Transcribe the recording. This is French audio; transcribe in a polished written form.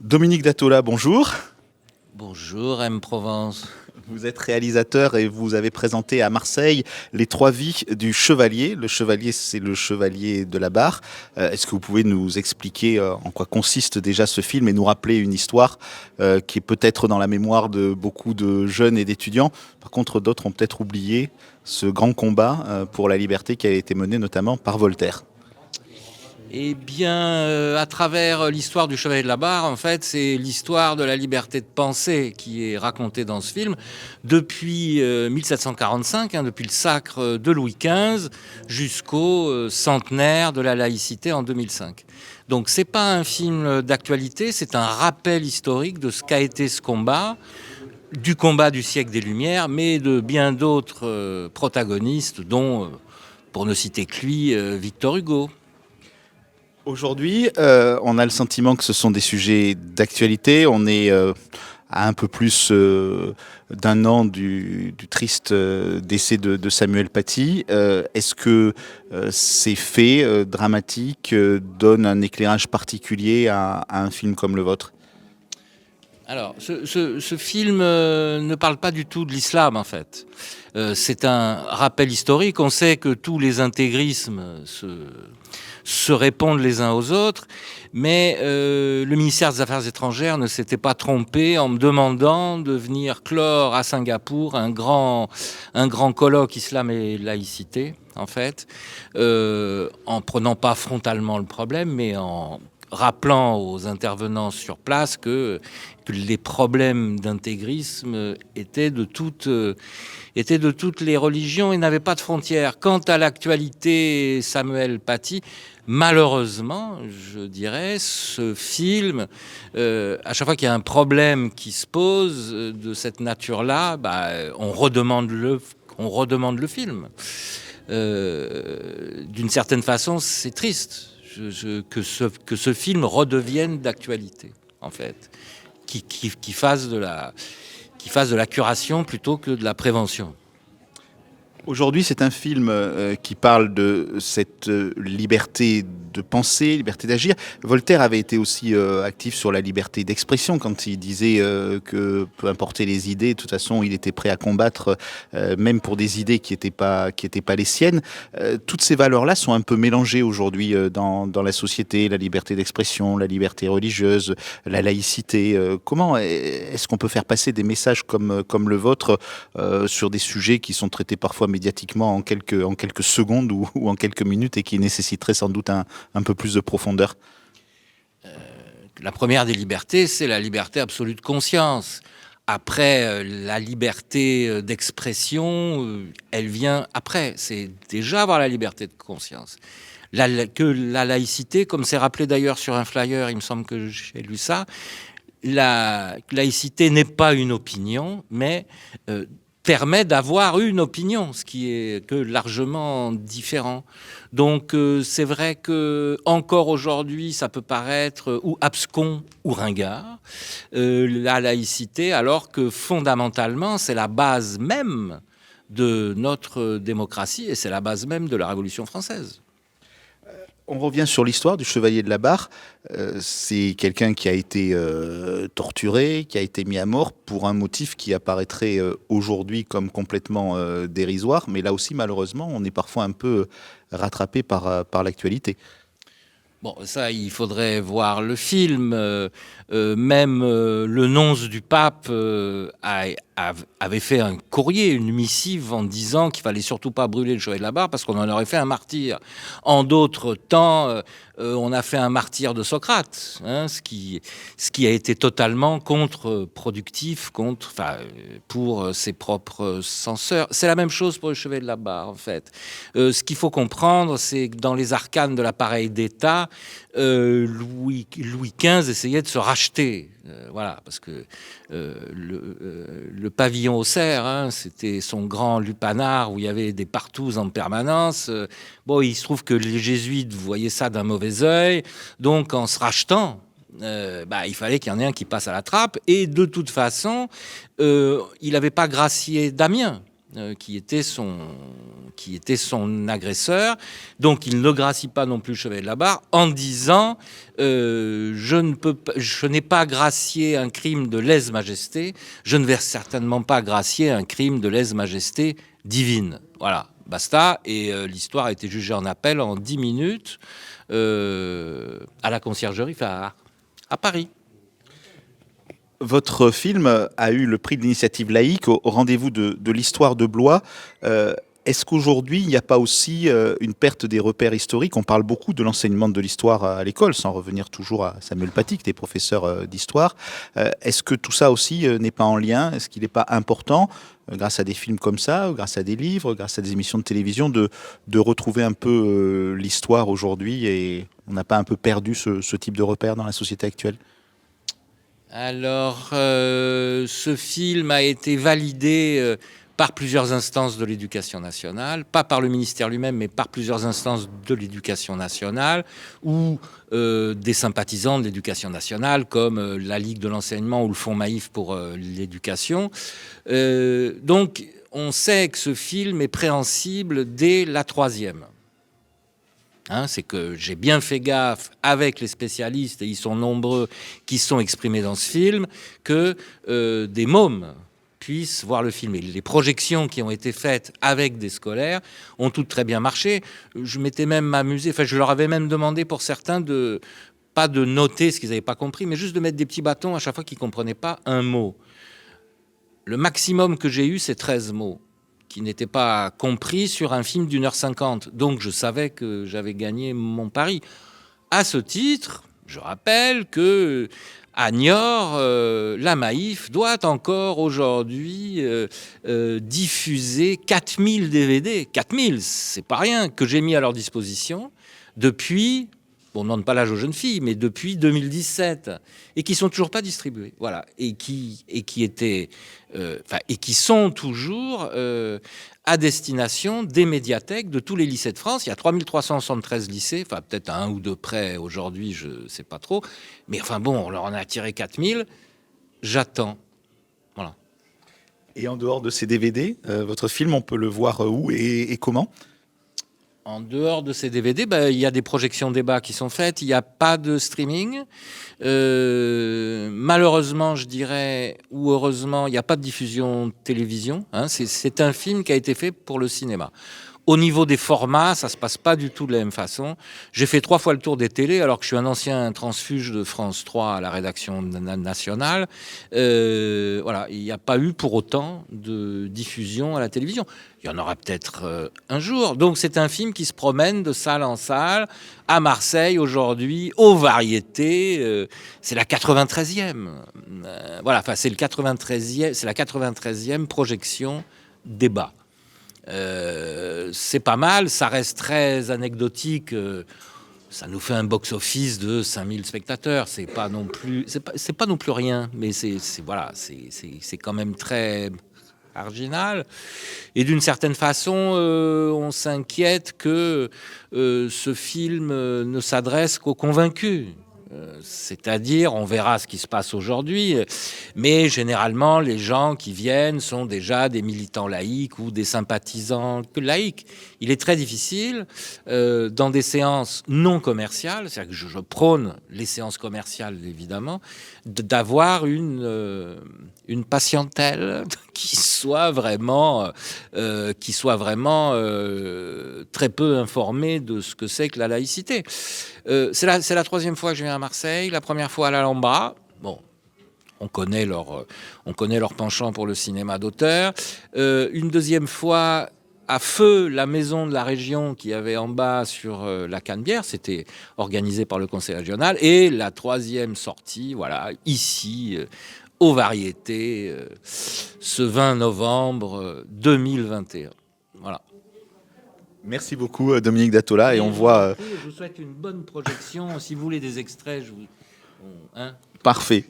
Dominique Datola, bonjour. Bonjour M. Provence. Vous êtes réalisateur et vous avez présenté à Marseille les 3 vies du chevalier. Le chevalier, c'est le chevalier de la barre. Est-ce que vous pouvez nous expliquer en quoi consiste déjà ce film et nous rappeler une histoire qui est peut-être dans la mémoire de beaucoup de jeunes et d'étudiants. Par contre, d'autres ont peut-être oublié ce grand combat pour la liberté qui a été mené notamment par Voltaire. Eh bien, à travers l'histoire du Chevalier de la Barre, en fait, c'est l'histoire de la liberté de penser qui est racontée dans ce film depuis 1745, depuis le sacre de Louis XV jusqu'au centenaire de la laïcité en 2005. Donc, c'est pas un film d'actualité, c'est un rappel historique de ce qu'a été ce combat, du combat du siècle des Lumières, mais de bien d'autres protagonistes, dont, pour ne citer que lui, Victor Hugo. Aujourd'hui, on a le sentiment que ce sont des sujets d'actualité. On est à un peu plus d'un an du triste décès de Samuel Paty. Est-ce que ces faits dramatiques donnent un éclairage particulier à un film comme le vôtre ? Alors, ce film ne parle pas du tout de l'islam, en fait. C'est un rappel historique. On sait que tous les intégrismes se répondent les uns aux autres, mais le ministère des Affaires étrangères ne s'était pas trompé en me demandant de venir clore à Singapour un grand colloque islam et laïcité, en fait, en prenant pas frontalement le problème, mais en rappelant aux intervenants sur place que les problèmes d'intégrisme étaient de toutes les religions et n'avaient pas de frontières. Quant à l'actualité Samuel Paty, malheureusement, je dirais, ce film, à chaque fois qu'il y a un problème qui se pose de cette nature-là, on redemande le film. D'une certaine façon, c'est triste que ce film redevienne d'actualité, en fait, qui fasse de la curation plutôt que de la prévention. Aujourd'hui, c'est un film qui parle de cette liberté de penser, liberté d'agir. Voltaire avait été aussi actif sur la liberté d'expression quand il disait que peu importe les idées, de toute façon, il était prêt à combattre, même pour des idées qui n'étaient pas les siennes. Toutes ces valeurs-là sont un peu mélangées aujourd'hui dans la société, la liberté d'expression, la liberté religieuse, la laïcité. Comment est-ce qu'on peut faire passer des messages comme le vôtre sur des sujets qui sont traités parfois médiatiquement en quelques secondes ou en quelques minutes et qui nécessiteraient sans doute un peu plus de profondeur? La première des libertés, c'est la liberté absolue de conscience. Après, la liberté d'expression, elle vient après. C'est déjà avoir la liberté de conscience. Que la laïcité, comme c'est rappelé d'ailleurs sur un flyer, il me semble que j'ai lu ça, la laïcité n'est pas une opinion, mais permet d'avoir une opinion, ce qui est que largement différent. Donc c'est vrai que encore aujourd'hui, ça peut paraître ou abscon ou ringard, la laïcité, alors que fondamentalement, c'est la base même de notre démocratie et c'est la base même de la Révolution française. On revient sur l'histoire du chevalier de la Barre. C'est quelqu'un qui a été torturé, qui a été mis à mort pour un motif qui apparaîtrait aujourd'hui comme complètement dérisoire. Mais là aussi, malheureusement, on est parfois un peu rattrapé par l'actualité. Bon, ça, il faudrait voir le film. Même le nonce du pape avait fait un courrier, une missive en disant qu'il fallait surtout pas brûler le Chevalier de la Barre parce qu'on en aurait fait un martyr. En d'autres temps, on a fait un martyr de Socrate, ce qui a été totalement contre-productif, pour ses propres censeurs. C'est la même chose pour le Chevalier de la Barre, en fait. Ce qu'il faut comprendre, c'est que dans les arcanes de l'appareil d'État, Louis XV essayait de se racheter, voilà, parce que le pavillon au cerf, c'était son grand lupanar où il y avait des partous en permanence. Bon, il se trouve que les jésuites voyaient ça d'un mauvais œil, donc en se rachetant, il fallait qu'il y en ait un qui passe à la trappe. Et de toute façon, il n'avait pas gracié Damien. qui était son agresseur. Donc il ne gracie pas non plus le Chevalier de la Barre en disant je n'ai pas gracié un crime de lèse-majesté, je ne vais certainement pas gracier un crime de lèse-majesté divine. Voilà, basta. Et l'histoire a été jugée en appel en 10 minutes à la conciergerie, à Paris. Votre film a eu le prix de l'initiative laïque au rendez-vous de l'histoire de Blois. Est-ce qu'aujourd'hui, il n'y a pas aussi une perte des repères historiques? On parle beaucoup de l'enseignement de l'histoire à l'école, sans revenir toujours à Samuel Paty, qui était professeur d'histoire. Est-ce que tout ça aussi n'est pas en lien? Est-ce qu'il n'est pas important, grâce à des films comme ça, grâce à des livres, grâce à des émissions de télévision, de retrouver un peu l'histoire aujourd'hui? Et on n'a pas un peu perdu ce type de repères dans la société actuelle? Alors, ce film a été validé par plusieurs instances de l'éducation nationale, pas par le ministère lui-même, mais par plusieurs instances de l'éducation nationale, ou des sympathisants de l'éducation nationale, comme la Ligue de l'enseignement ou le Fonds Maïf pour l'éducation. Donc, on sait que ce film est préhensible dès la 3e. C'est que j'ai bien fait gaffe avec les spécialistes, et ils sont nombreux qui sont exprimés dans ce film, que des mômes puissent voir le film. Et les projections qui ont été faites avec des scolaires ont toutes très bien marché. Je m'étais même amusé, je leur avais même demandé pour certains pas de noter ce qu'ils n'avaient pas compris, mais juste de mettre des petits bâtons à chaque fois qu'ils ne comprenaient pas un mot. Le maximum que j'ai eu, c'est 13 mots qui n'était pas compris sur un film d'1h50. Donc je savais que j'avais gagné mon pari. À ce titre, je rappelle que à Niort, la Maïf doit encore aujourd'hui diffuser 4000 DVD. 4000, c'est pas rien, que j'ai mis à leur disposition depuis... Bon, on ne demande pas l'âge aux jeunes filles, mais depuis 2017, et qui sont toujours pas distribués, voilà, et qui sont toujours à destination des médiathèques de tous les lycées de France. Il y a 3373 lycées, peut-être à un ou deux près aujourd'hui, je sais pas trop, mais on leur en a tiré 4000. J'attends, voilà. Et en dehors de ces DVD, votre film, on peut le voir où et comment? En dehors de ces DVD, il y a des projections débat qui sont faites. Il n'y a pas de streaming. Malheureusement, je dirais, ou heureusement, il n'y a pas de diffusion télévision. C'est un film qui a été fait pour le cinéma. Au niveau des formats, ça se passe pas du tout de la même façon. J'ai fait 3 fois le tour des télés, alors que je suis un ancien transfuge de France 3 à la rédaction nationale. Voilà, il n'y a pas eu pour autant de diffusion à la télévision. Il y en aura peut-être un jour. Donc c'est un film qui se promène de salle en salle, à Marseille aujourd'hui, aux Variétés. C'est la 93e. Voilà, c'est le 93e, c'est la 93e projection débat. C'est pas mal, ça reste très anecdotique. Ça nous fait un box-office de 5000 spectateurs. C'est pas non plus rien, mais c'est quand même très marginal. Et d'une certaine façon, on s'inquiète que ce film ne s'adresse qu'aux convaincus. C'est-à-dire, on verra ce qui se passe aujourd'hui, mais généralement, les gens qui viennent sont déjà des militants laïcs ou des sympathisants laïcs. Il est très difficile, dans des séances non commerciales, c'est-à-dire que je prône les séances commerciales, évidemment, d'avoir une patientèle qui soit vraiment très peu informée de ce que c'est que la laïcité. C'est la 3e fois que je viens à Marseille. La première fois à l'Alhambra. Bon, on connaît leur penchant pour le cinéma d'auteur. Une deuxième fois à Feu, la maison de la région qui avait en bas sur la Canebière. C'était organisé par le conseil régional. Et la 3e sortie, voilà, ici, aux Variétés, ce 20 novembre 2021. Voilà. Merci beaucoup Dominique Datola, et on voit... Je vous souhaite une bonne projection. Si vous voulez des extraits, Parfait.